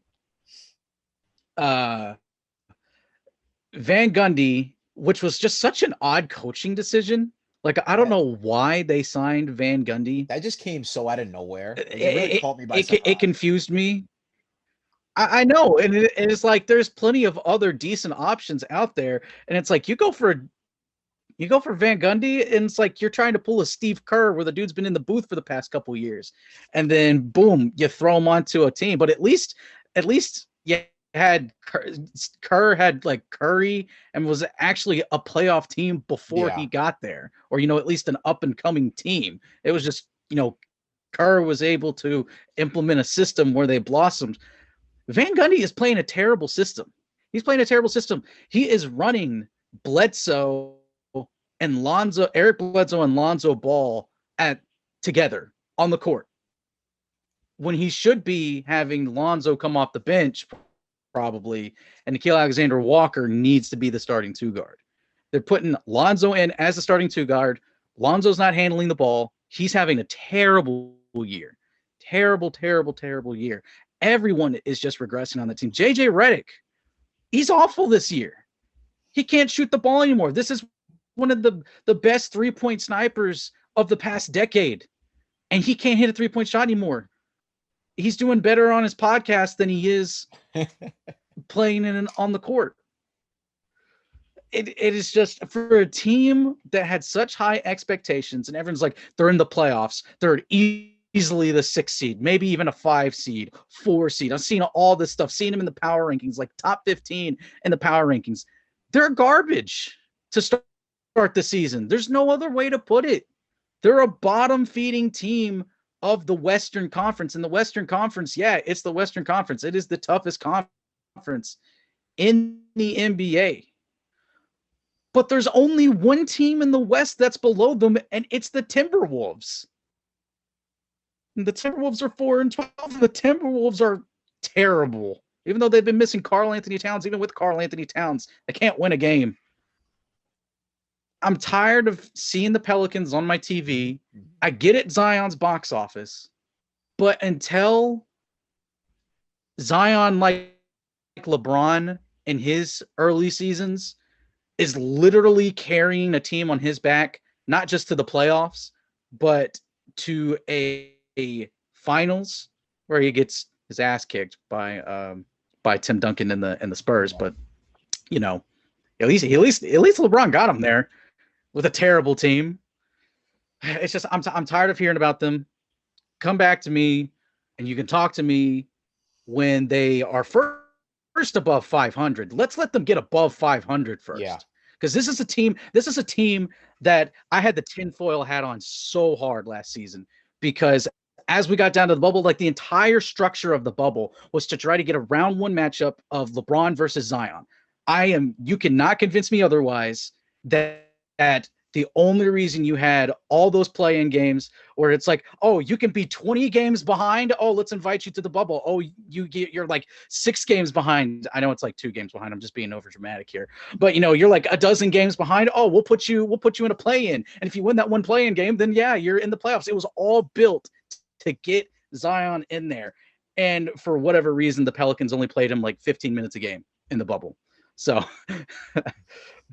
Gundy, which was just such an odd coaching decision. Like, I don't know why they signed Van Gundy. That just came so out of nowhere. It really caught me by surprise. It confused me. I know, and it's like there's plenty of other decent options out there, and it's like you go for Van Gundy, and it's like you're trying to pull a Steve Kerr where the dude's been in the booth for the past couple of years, and then boom, you throw him onto a team. But at least you had Kerr had like Curry and was actually a playoff team before he got there, or at least an up and coming team. It was just Kerr was able to implement a system where they blossomed. Van Gundy is playing a terrible system. He's playing a terrible system. He is running Eric Bledsoe and Lonzo Ball together on the court when he should be having Lonzo come off the bench probably, and Nickeil Alexander-Walker needs to be the starting 2 guard. They're putting Lonzo in as the starting 2 guard. Lonzo's not handling the ball. He's having a terrible year. Terrible year. Everyone is just regressing on the team. JJ Redick, he's awful this year. He can't shoot the ball anymore. This is one of the best 3-point snipers of the past decade, and he can't hit a 3-point shot anymore. He's doing better on his podcast than he is playing on the court. It is just for a team that had such high expectations, and everyone's like, they're in the playoffs. They're easily the 6 seed, maybe even a 5 seed, 4 seed. I've seen all this stuff, seen them in the power rankings, like top 15 in the power rankings. They're garbage to start the season. There's no other way to put it. They're a bottom feeding team of the Western Conference. And the Western Conference, it's the Western Conference. It is the toughest conference in the NBA. But there's only one team in the West that's below them, and it's the Timberwolves. And the Timberwolves are 4-12. The Timberwolves are terrible. Even though they've been missing Karl Anthony Towns, even with Karl Anthony Towns, they can't win a game. I'm tired of seeing the Pelicans on my TV. I get it, Zion's box office. But until Zion, like LeBron in his early seasons, is literally carrying a team on his back, not just to the playoffs, but to a finals where he gets his ass kicked by Tim Duncan in the Spurs. But at least LeBron got him there with a terrible team. It's just I'm tired of hearing about them. Come back to me, and you can talk to me when they are first above 500. Let's let them get above 500 first. Yeah. Because this is a team that I had the tinfoil hat on so hard last season, because as we got down to the bubble, like the entire structure of the bubble was to try to get a round 1 matchup of LeBron versus Zion. You cannot convince me otherwise that the only reason you had all those play-in games where it's like, oh, you can be 20 games behind. Oh, let's invite you to the bubble. Oh, you're like 6 games behind. I know it's like 2 games behind. I'm just being over dramatic here, but you're like a dozen games behind. Oh, we'll put you in a play-in. And if you win that one play-in game, then you're in the playoffs. It was all built to get Zion in there. And for whatever reason, the Pelicans only played him like 15 minutes a game in the bubble. So,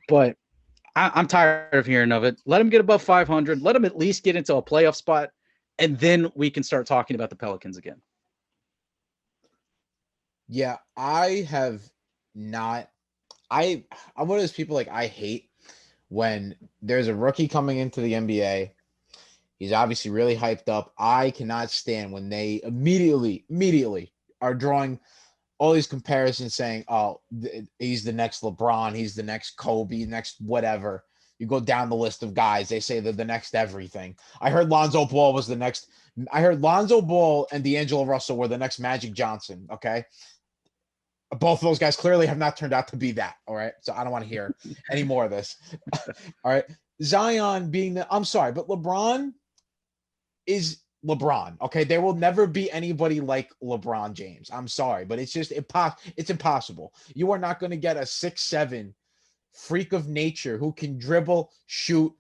but I'm tired of hearing of it. Let him get above 500. Let him at least get into a playoff spot, and then we can start talking about the Pelicans again. Yeah, I'm one of those people, like, I hate when there's a rookie coming into the NBA. He's obviously really hyped up. I cannot stand when they immediately are drawing all these comparisons saying, oh, he's the next LeBron, he's the next Kobe, next whatever. You go down the list of guys. They say they're the next everything. I heard Lonzo Ball was the next. I heard Lonzo Ball and D'Angelo Russell were the next Magic Johnson. Okay. Both of those guys clearly have not turned out to be that. All right. So I don't want to hear any more of this. All right. Zion being I'm sorry, but LeBron is LeBron. Okay. There will never be anybody like LeBron James. I'm sorry, but it's just it's impossible. You are not going to get a 6'7" freak of nature who can dribble, shoot,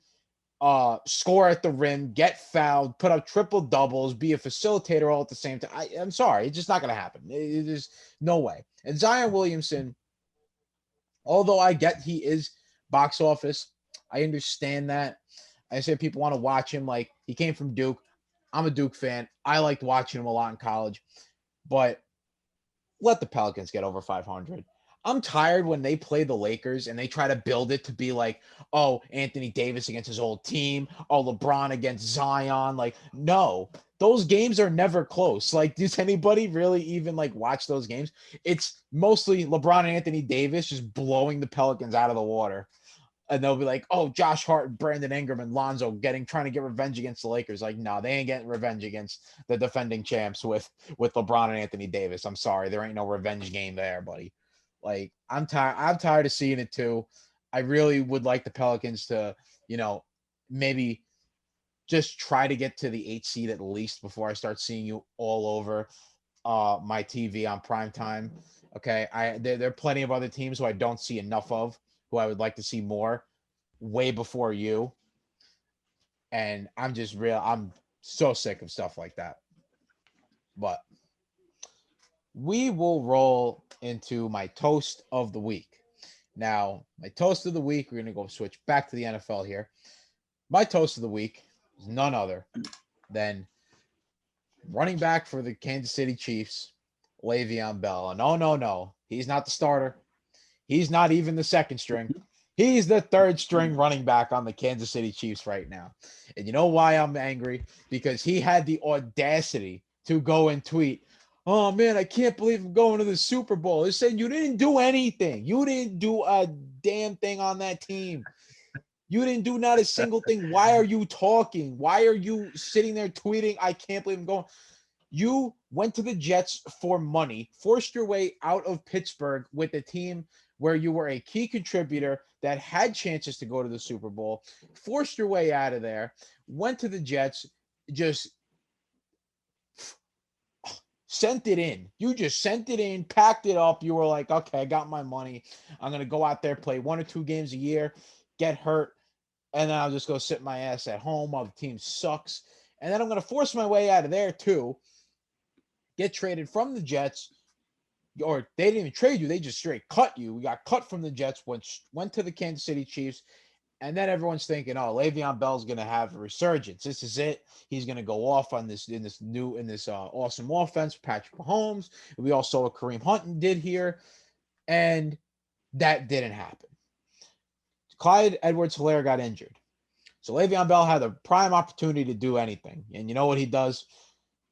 score at the rim, get fouled, put up triple doubles, be a facilitator all at the same time. I'm sorry, it's just not going to happen. There's no way. And Zion Williamson, although I get he is box office, I understand that. I say people want to watch him. Like, he came from Duke. I'm a Duke fan. I liked watching him a lot in college, but let the Pelicans get over 500. I'm tired when they play the Lakers and they try to build it to be like, oh, Anthony Davis against his old team. Oh, LeBron against Zion. Like, no, those games are never close. Like, does anybody really even like watch those games? It's mostly LeBron and Anthony Davis just blowing the Pelicans out of the water. And they'll be like, oh, Josh Hart, Brandon Ingram, and Lonzo trying to get revenge against the Lakers. Like, no, they ain't getting revenge against the defending champs with LeBron and Anthony Davis. I'm sorry. There ain't no revenge game there, buddy. Like, I'm tired of seeing it too. I really would like the Pelicans to, maybe just try to get to the 8th seed at least before I start seeing you all over my TV on prime time. Okay. There are plenty of other teams who I don't see enough of, who I would like to see more way before you. And I'm so sick of stuff like that. But we will roll into my toast of the week. Now, my toast of the week, we're going to go switch back to the NFL here. My toast of the week is none other than running back for the Kansas City Chiefs, Le'Veon Bell. No. He's not the starter. He's not even the second string. He's the third string running back on the Kansas City Chiefs right now. And you know why I'm angry? Because he had the audacity to go and tweet, oh, man, I can't believe I'm going to the Super Bowl. They're saying you didn't do anything. You didn't do a damn thing on that team. You didn't do not a single thing. Why are you talking? Why are you sitting there tweeting, I can't believe I'm going? You went to the Jets for money, forced your way out of Pittsburgh with a team where you were a key contributor that had chances to go to the Super Bowl, forced your way out of there, went to the Jets, just sent it in. You just sent it in, packed it up. You were like, okay, I got my money. I'm going to go out there, play 1 or 2 games a year, get hurt, and then I'll just go sit my ass at home while the team sucks. And then I'm going to force my way out of there too, get traded from the Jets, or they didn't even trade you. They just straight cut you. We got cut from the Jets, went to the Kansas City Chiefs. And then everyone's thinking, oh, Le'Veon Bell's going to have a resurgence. This is it. He's going to go off on this awesome offense, Patrick Mahomes. We all saw what Kareem Hunt did here, and that didn't happen. Clyde Edwards-Helaire got injured. So Le'Veon Bell had a prime opportunity to do anything. And you know what he does?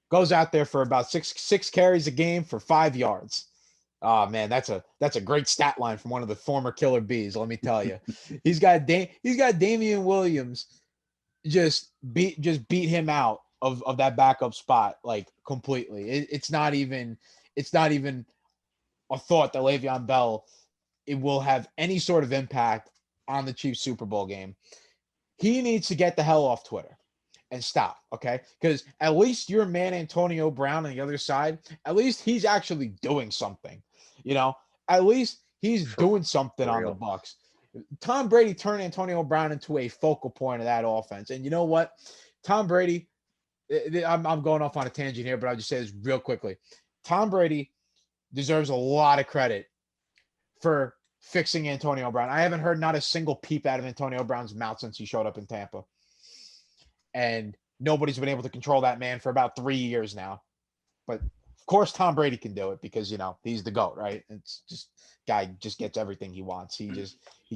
Goes out there for about six carries a game for 5 yards. Oh man, that's a great stat line from one of the former Killer Bees. Let me tell you, he's got Damian Williams just beat him out of that backup spot like completely. It's not even a thought that Le'Veon Bell will have any sort of impact on the Chiefs Super Bowl game. He needs to get the hell off Twitter and stop, okay? Because at least your man Antonio Brown on the other side, at least he's actually doing something. At least he's doing something on the Bucs. Tom Brady turned Antonio Brown into a focal point of that offense. And you know what? Tom Brady, I'm going off on a tangent here, but I'll just say this real quickly. Tom Brady deserves a lot of credit for fixing Antonio Brown. I haven't heard not a single peep out of Antonio Brown's mouth since he showed up in Tampa. And nobody's been able to control that man for about 3 years now. But of course, Tom Brady can do it because, he's the GOAT, right? It's just guy just gets everything he wants. He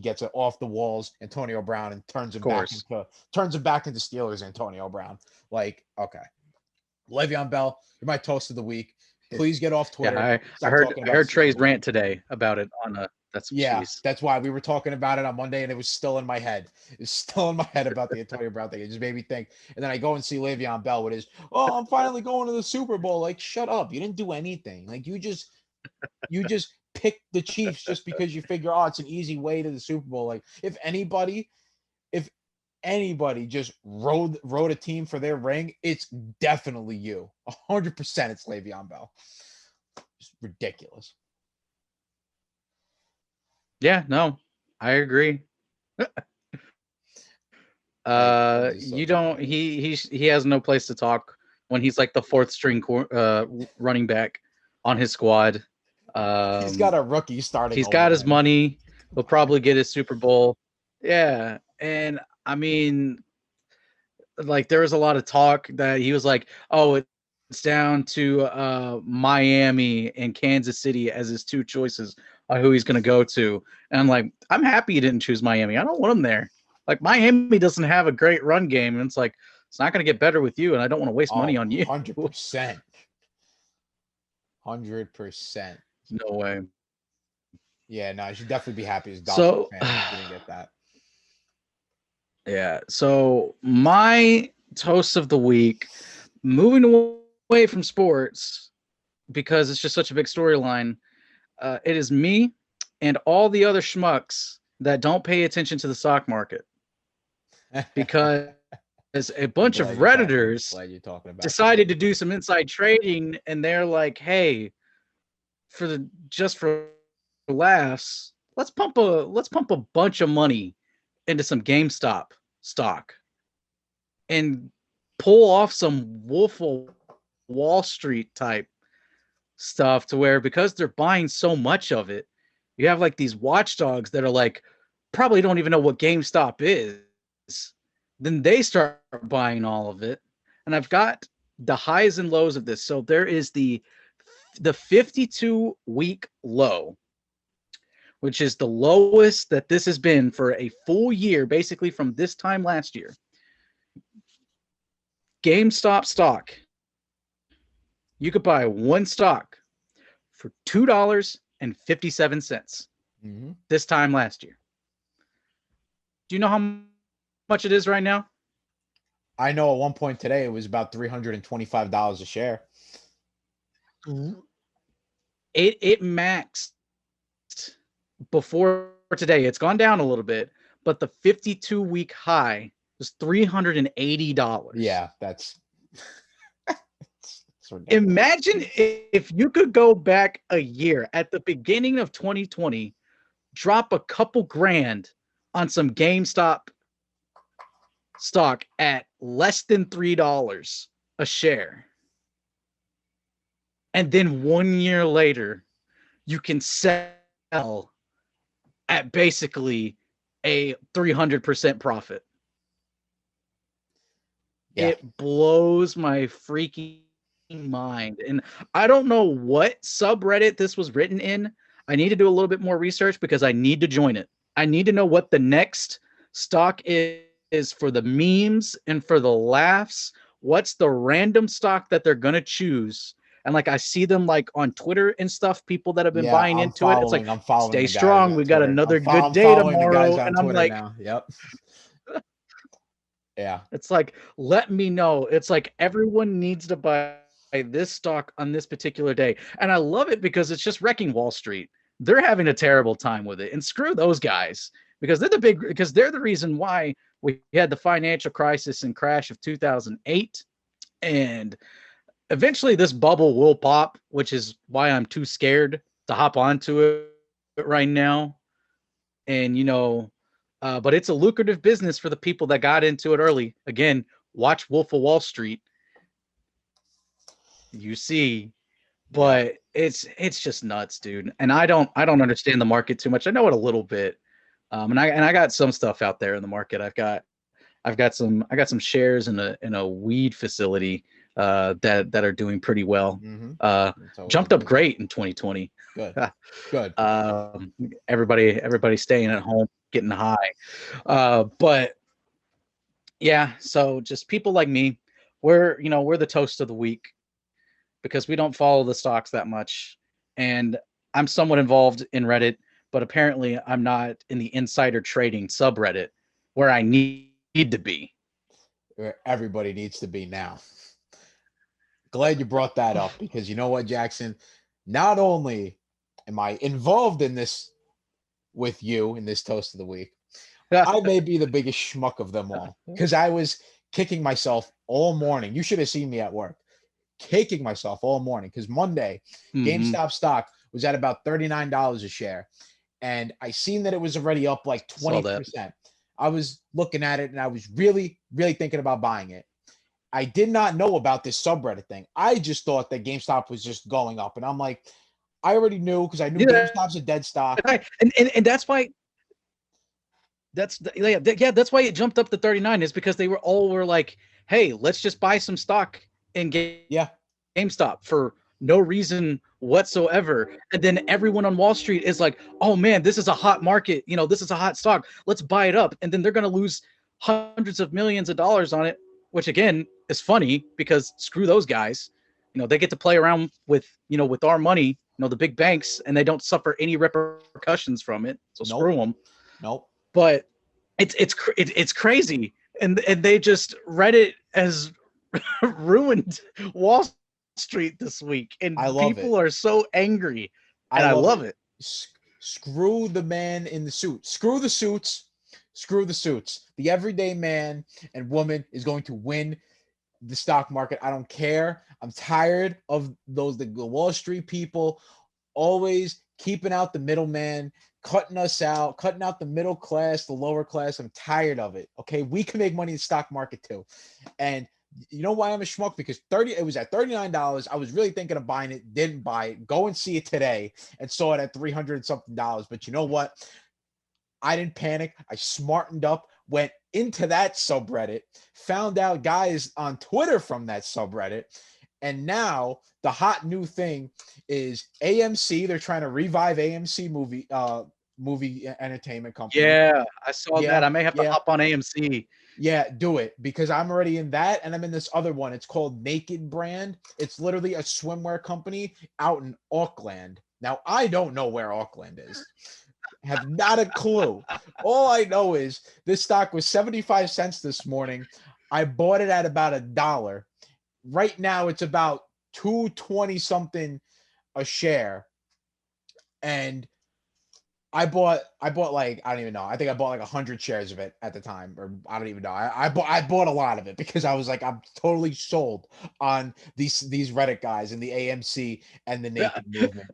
gets it off the walls, Antonio Brown, and turns him back into Steelers Antonio Brown. Like, okay. Le'Veon Bell, you're my toast of the week. Please get off Twitter. Yeah, I heard Trey's rant today about it on That's Yeah, jeez. that's why we were talking about it on Monday, and it was still in my head. It's still in my head about the Antonio Brown thing. It just made me think. And then I go and see Le'Veon Bell with his, "Oh, I'm finally going to the Super Bowl." Like, shut up! You didn't do anything. Like, you just picked the Chiefs just because you figure, oh, it's an easy way to the Super Bowl. Like, if anybody just rode a team for their ring, it's definitely you. 100%, it's Le'Veon Bell. Just ridiculous. Yeah, no, I agree. You don't. He has no place to talk when he's like the fourth string running back on his squad. He's got a rookie starting. He's got his money. He'll probably get his Super Bowl. Yeah, and I mean, like there was a lot of talk that he was like, "Oh, it's down to Miami and Kansas City as his two choices on who he's going to go to." And I'm like, I'm happy he didn't choose Miami. I don't want him there. Like Miami doesn't have a great run game, and it's like it's not going to get better with you, and I don't want to waste money on you. 100%. 100%. No way. Yeah, no, I should definitely be happy as Dolphins fan if you didn't get that. Yeah. So my toast of the week, moving away from sports because it's just such a big storyline. It is me and all the other schmucks that don't pay attention to the stock market because a bunch of Redditors decided to do some inside trading, and they're like, "Hey, for laughs, let's pump a bunch of money into some GameStop stock and pull off some Wolf of Wall Street type stuff to where because they're buying so much of it, you have like these watchdogs that are like probably don't even know what GameStop is. Then they start buying all of it. And I've got the highs and lows of this. So there is the 52-week low, which is the lowest that this has been for a full year, basically from this time last year. GameStop stock. You could buy one stock for $2.57 this time last year. Do you know how much it is right now? I know at one point today it was about $325 a share. It maxed before today. It's gone down a little bit, but the 52-week high was $380. Yeah, that's imagine if you could go back a year at the beginning of 2020, drop a couple grand on some GameStop stock at less than $3 a share. And then 1 year later, you can sell at basically a 300% profit. Yeah. It blows my freaking mind. And I don't know what subreddit this was written in. I need to do a little bit more research because I need to join it. I need to know what the next stock is for the memes and for the laughs. What's the random stock that they're going to choose? And like I see them like on Twitter and stuff, people that have been buying into it. It's like, stay strong. We got another good day tomorrow. And I'm like, yep. Yeah. It's like, let me know. It's like everyone needs to buy this stock on this particular day. And I love it because it's just wrecking Wall Street. They're having a terrible time with it. And screw those guys because they're the reason why we had the financial crisis and crash of 2008. And eventually this bubble will pop, which is why I'm too scared to hop onto it right now. And, but it's a lucrative business for the people that got into it early. Again, watch Wolf of Wall Street. You see, but it's just nuts, dude. And I don't understand the market too much. I know it a little bit. And I got some stuff out there in the market. I've got some shares in a weed facility that are doing pretty well. Jumped up great in 2020. Good. Everybody staying at home, getting high. But yeah, so just people like me, we're the toast of the week because we don't follow the stocks that much. And I'm somewhat involved in Reddit, but apparently I'm not in the insider trading subreddit where I need to be. Where everybody needs to be now. Glad you brought that up because you know what, Jackson? Not only am I involved in this with you in this toast of the week, I may be the biggest schmuck of them all because I was kicking myself all morning. You should have seen me at work, kicking myself all morning because Monday, GameStop stock was at about $39 a share. And I seen that it was already up like 20%. I was looking at it and I was really, really thinking about buying it. I did not know about this subreddit thing. I just thought that GameStop was just going up. And I'm like, I already knew because I knew GameStop's a dead stock. And that's why that's why it jumped up to 39 is because they were like, hey, let's just buy some stock in GameStop for no reason whatsoever. And then everyone on Wall Street is like, oh man, this is a hot market. This is a hot stock. Let's buy it up. And then they're going to lose hundreds of millions of dollars on it, which again is funny because screw those guys. They get to play around with our money, the big banks, and they don't suffer any repercussions from it. So screw them. Nope. But it's crazy. And they just Reddit has ruined Wall Street this week, and people are so angry, and I love it. Screw the man in the suit. Screw the suits. Screw the suits. The everyday man and woman is going to win the stock market. I don't care. I'm tired of the Wall Street people always keeping out the middleman, cutting us out, cutting out the middle class, the lower class. I'm tired of it. Okay, we can make money in the stock market too, and you know why I'm a schmuck? Because it was at $39. I was really thinking of buying it, didn't buy it. Go and see it today and saw it at $300 something. But you know what? I didn't panic. I smartened up, went into that subreddit, found out guys on Twitter from that subreddit. And now the hot new thing is AMC. They're trying to revive AMC movie entertainment company. Yeah, I saw that. I may have to hop on AMC. Yeah, do it because I'm already in that and I'm in this other one. It's called Naked Brand. It's literally a swimwear company out in Auckland. Now, I don't know where Auckland is. Have not a clue. All I know is this stock was 75 cents this morning. I bought it at about $1. Right now, it's about $2.20 something a share. And I bought like, I don't even know. I think I bought like 100 shares of it at the time, or I don't even know. I bought a lot of it because I was like, I'm totally sold on these Reddit guys and the AMC and the Naked movement.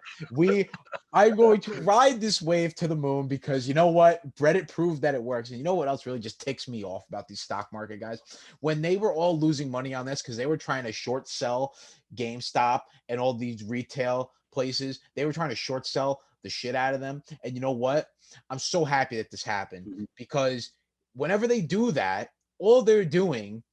I'm going to ride this wave to the moon because you know what? Reddit proved that it works. And you know what else really just ticks me off about these stock market guys? When they were all losing money on this because they were trying to short sell GameStop and all these retail places, they were trying to short sell the shit out of them. And you know what? I'm so happy that this happened because whenever they do that, all they're doing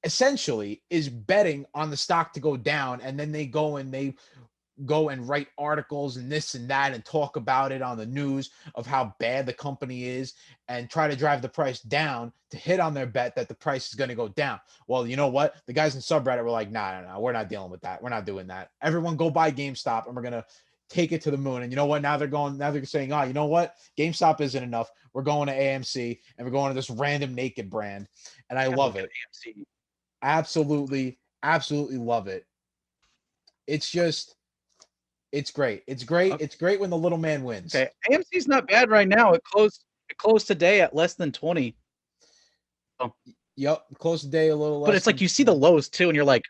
essentially is betting on the stock to go down. And then they go and write articles and this and that and talk about it on the news of how bad the company is and try to drive the price down to hit on their bet that the price is going to go down. Well, you know what? The guys in subreddit were like, no, we're not dealing with that. We're not doing that. Everyone go buy GameStop and we're going to take it to the moon. And you know what? Now they're saying, you know what? GameStop isn't enough. We're going to AMC and we're going to this random Naked Brand. And I love it. AMC. Absolutely, absolutely love it. It's great. It's great. Okay. It's great when the little man wins. Okay. AMC's not bad right now. It closed today at less than 20. Oh. Yep. Closed today a little less. But it's like you see the lows too, and you're like,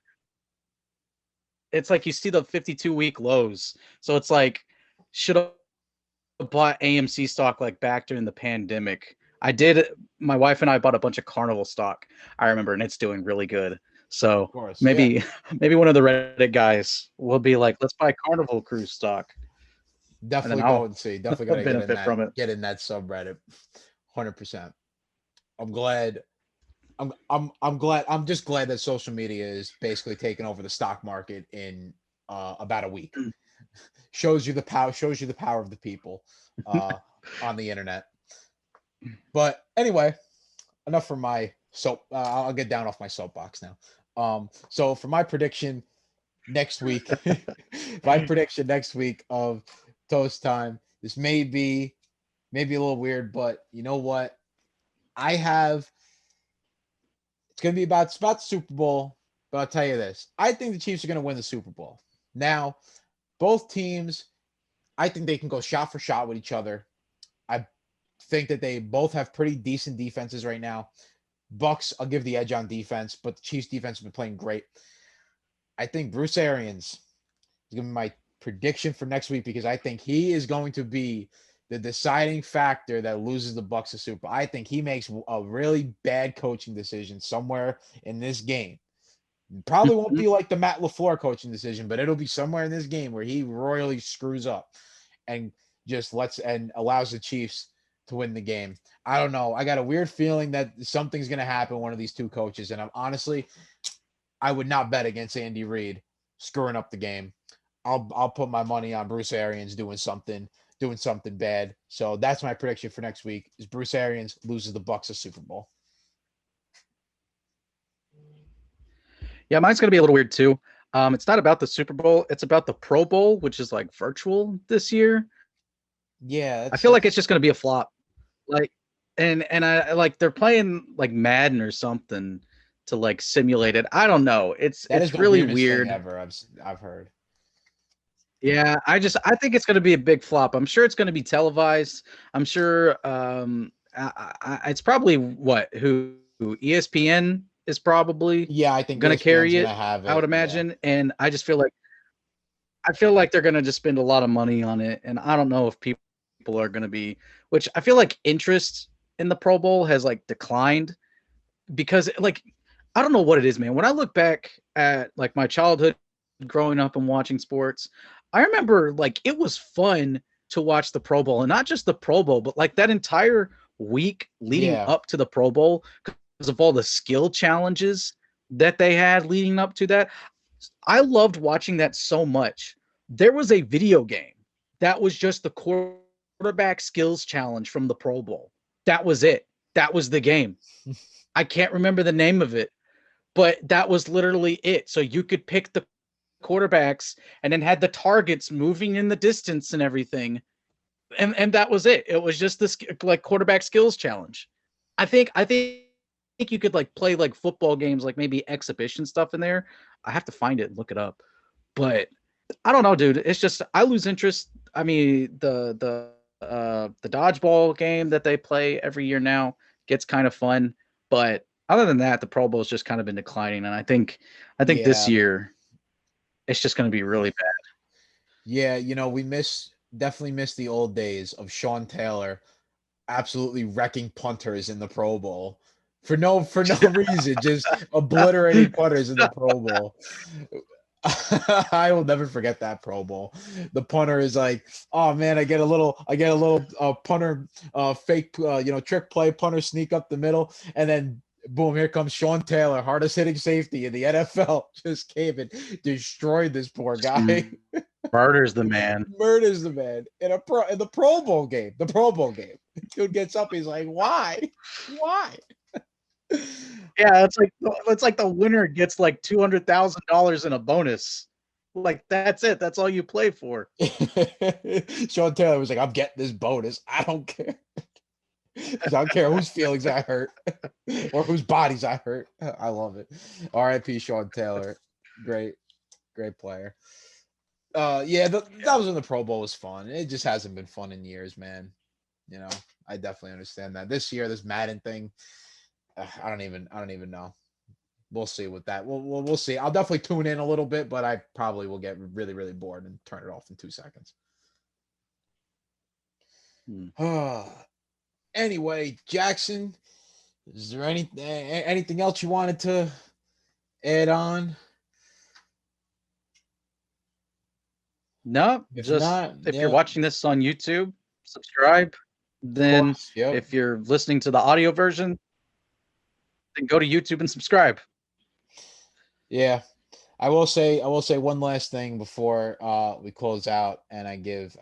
it's like you see the 52-week lows. So it's like, should have bought AMC stock like back during the pandemic. I did. My wife and I bought a bunch of Carnival stock, I remember, and it's doing really good. So maybe one of the Reddit guys will be like, let's buy Carnival Cruise stock. Definitely go and see. Definitely gotta get in that subreddit. 100%. I'm glad. I'm glad. I'm just glad that social media is basically taking over the stock market in about a week. Shows you the power of the people on the internet. But anyway, enough for my soap. I'll get down off my soapbox now. So for my prediction next week, of Toast Time This may be a little weird, but you know what? It's going to be about the Super Bowl, but I'll tell you this. I think the Chiefs are going to win the Super Bowl. Now, both teams, I think they can go shot for shot with each other. I think that they both have pretty decent defenses right now. Bucks, I'll give the edge on defense, but the Chiefs defense has been playing great. I think Bruce Arians is going to be my prediction for next week because I think he is going to be the deciding factor that loses the Bucks the Super Bowl. I think he makes a really bad coaching decision somewhere in this game. Probably won't be like the Matt LaFleur coaching decision, but it'll be somewhere in this game where he royally screws up and just allows the Chiefs to win the game. I don't know. I got a weird feeling that something's going to happen, one of these two coaches, and I would not bet against Andy Reid screwing up the game. I'll put my money on Bruce Arians doing something bad. So that's my prediction for next week: is Bruce Arians loses the Bucks a Super Bowl. Yeah, mine's gonna be a little weird too. It's not about the Super Bowl; it's about the Pro Bowl, which is like virtual this year. Yeah, I feel like it's just gonna be a flop. Like, and I like they're playing like Madden or something to like simulate it. I don't know. It's really weird. Thing ever I've heard. Yeah, I think it's going to be a big flop. I'm sure it's going to be televised. I'm sure it's probably who ESPN is probably I think going to carry it. Have it. I would imagine, and I just feel like they're going to just spend a lot of money on it, and I don't know if people are going to be. Which I feel like interest in the Pro Bowl has like declined because like I don't know what it is, man. When I look back at like my childhood growing up and watching sports, I remember like it was fun to watch the Pro Bowl, and not just the Pro Bowl, but like that entire week leading up to the Pro Bowl because of all the skill challenges that they had leading up to that. I loved watching that so much. There was a video game that was just the quarterback skills challenge from the Pro Bowl. That was it. That was the game. I can't remember the name of it, but that was literally it. So you could pick the quarterbacks and then had the targets moving in the distance and everything. And that was it. It was just this like quarterback skills challenge. I think you could like play like football games, like maybe exhibition stuff in there. I have to find it and look it up. But I don't know, dude. It's just I lose interest. I mean, the dodgeball game that they play every year now gets kind of fun, but other than that, the Pro Bowl has just kind of been declining, and I think this year it's just going to be really bad. Yeah, we definitely miss the old days of Sean Taylor absolutely wrecking punters in the Pro Bowl for no reason, just obliterating punters in the Pro Bowl. I will never forget that Pro Bowl. The punter is like, "Oh man, I get a little punter fake trick play, punter sneak up the middle, and then boom, here comes Sean Taylor, hardest hitting safety in the NFL, just came and destroyed this poor guy." Murders the man in the Pro Bowl game. The Pro Bowl game. Dude gets up, he's like, "Why? Yeah, it's like the winner gets like $200,000 in a bonus. Like that's it. That's all you play for. Sean Taylor was like, "I'm getting this bonus. I don't care. I don't care whose feelings I hurt or whose bodies I hurt." I love it. R.I.P. Sean Taylor. Great player. That was when the Pro Bowl was fun. It just hasn't been fun in years, man. I definitely understand that. This year, this Madden thing, I don't even know. We'll see with that. We'll see. I'll definitely tune in a little bit, but I probably will get really, really bored and turn it off in 2 seconds. Anyway, Jackson, is there anything else you wanted to add on? No, if you're watching this on YouTube, subscribe. Then if you're listening to the audio version, then go to YouTube and subscribe. Yeah. I will say one last thing before we close out, and I give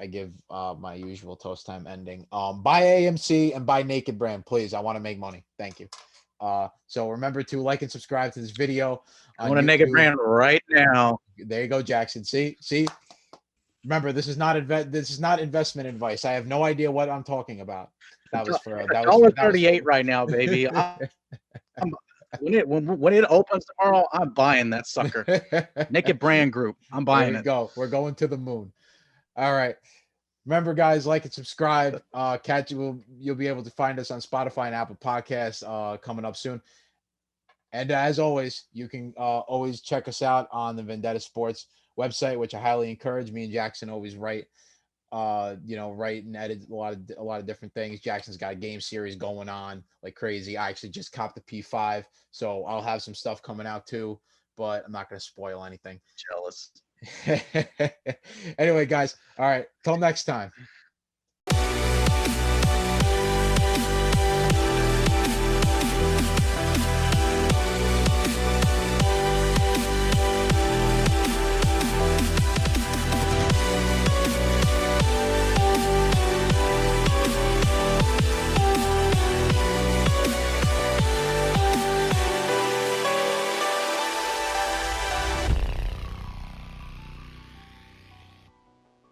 my usual toast time ending. Buy AMC and buy Naked Brand, please. I want to make money. Thank you. So remember to like and subscribe to this video. I want a Naked Brand right now. There you go, Jackson. See. Remember, this is not investment advice. I have no idea what I'm talking about. That was for $1.38 right now, baby. When it opens tomorrow, I'm buying that sucker. Naked Brand Group. I'm buying There we it. go. We're going to the moon. All right. Remember, guys, like and subscribe. You'll be able to find us on Spotify and Apple Podcasts coming up soon. And as always, you can always check us out on the Vendetta Sports website, which I highly encourage. Me and Jackson always write and edit a lot of different things. Jackson's got a game series going on like crazy. I actually just copped the P5, so I'll have some stuff coming out too, but I'm not going to spoil anything. Jealous. Anyway, guys, all right, till next time.